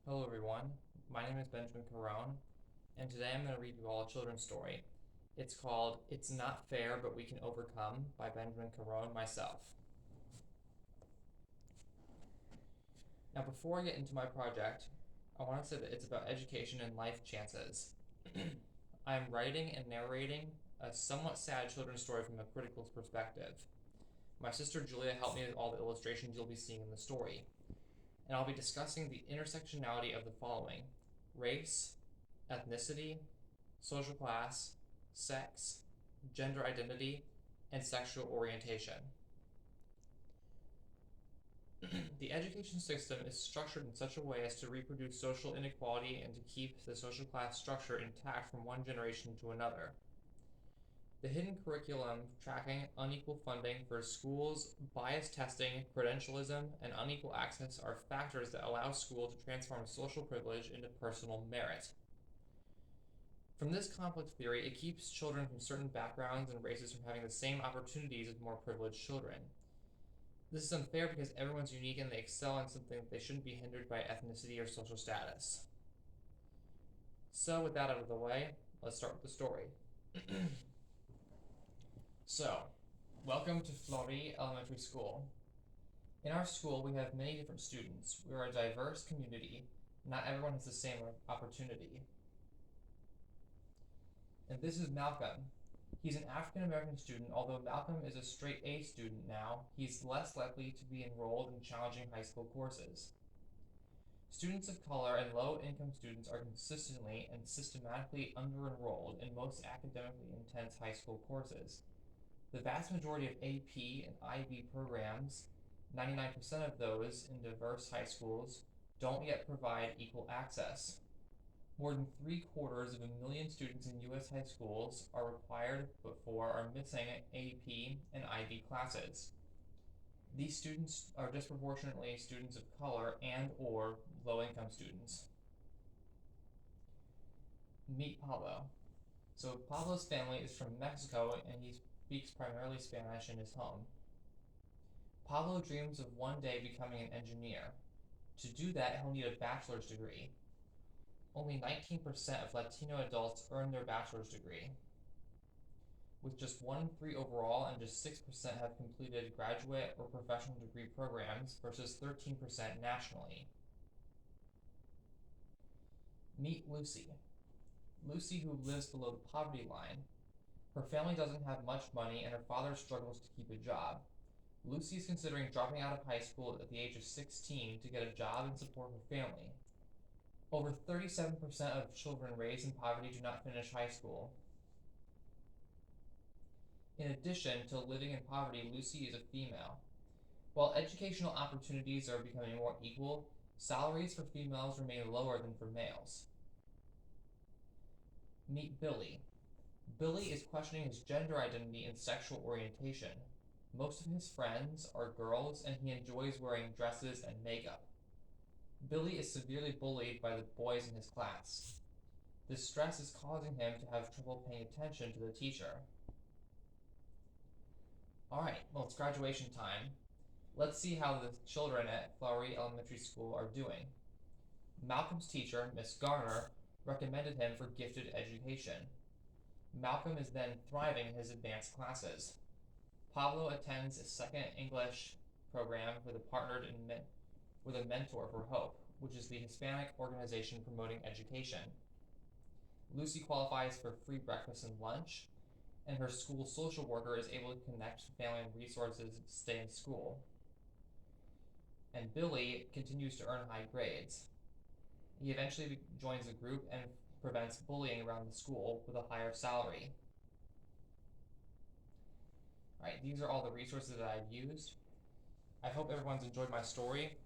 Hello everyone, my name is Benjamin Carone, and today I'm going to read you all a children's story. It's called It's Not Fair But We Can Overcome by Benjamin Carone, myself. Now before I get into my project, I want to say that it's about education and life chances. I am writing and narrating a somewhat sad children's story from a critical perspective. My sister Julia helped me with all the illustrations you'll be seeing in the story. And I'll be discussing the intersectionality of the following: race, ethnicity, social class, sex, gender identity, and sexual orientation. The education system is structured in such a way as to reproduce social inequality and to keep the social class structure intact from one generation to another. The hidden curriculum tracking unequal funding for schools, biased testing, credentialism, and unequal access are factors that allow schools to transform social privilege into personal merit. From this conflict theory, it keeps children from certain backgrounds and races from having the same opportunities as more privileged children. This is unfair because everyone's unique and they excel in something that they shouldn't be hindered by ethnicity or social status. So with that out of the way, let's start with the story. So, welcome to Fleury Elementary School. In our school, we have many different students. We are a diverse community. Not everyone has the same opportunity. And this is Malcolm. He's an African American student. Although Malcolm is a straight A student now, he's less likely to be enrolled in challenging high school courses. Students of color and low-income students are consistently and systematically under-enrolled in most academically intense high school courses. The vast majority of AP and IB programs, 99% of those in diverse high schools, don't yet provide equal access. More than 750,000 students in U.S. high schools are required before are missing AP and IB classes. These students are disproportionately students of color and or low-income students. Meet Pablo. So Pablo's family is from Mexico and he speaks primarily Spanish in his home. Pablo dreams of one day becoming an engineer. To do that, he'll need a bachelor's degree. Only 19% of Latino adults earn their bachelor's degree, with just 1 in 3 overall, and just 6% have completed graduate or professional degree programs versus 13% nationally. Meet Lucy. Lucy, who lives below the poverty line. Her family doesn't have much money and her father struggles to keep a job. Lucy is considering dropping out of high school at the age of 16 to get a job and support her family. Over 37% of children raised in poverty do not finish high school. In addition to living in poverty, Lucy is a female. While educational opportunities are becoming more equal, salaries for females remain lower than for males. Meet Billy. Billy is questioning his gender identity and sexual orientation. Most of his friends are girls and he enjoys wearing dresses and makeup. Billy is severely bullied by the boys in his class. This stress is causing him to have trouble paying attention to the teacher. Alright, well, it's graduation time. Let's see how the children at Fleury Elementary School are doing. Malcolm's teacher, Miss Garner, recommended him for gifted education. Malcolm is then thriving in his advanced classes. Pablo attends a second English program with a Mentor for Hope, which is the Hispanic organization promoting education. Lucy qualifies for free breakfast and lunch, and her school social worker is able to connect family and resources to stay in school. And Billy continues to earn high grades. He eventually joins a group and prevents bullying around the school with a higher salary. Alright, these are all the resources that I've used. I hope everyone's enjoyed my story.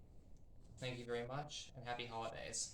Thank you very much, and happy holidays.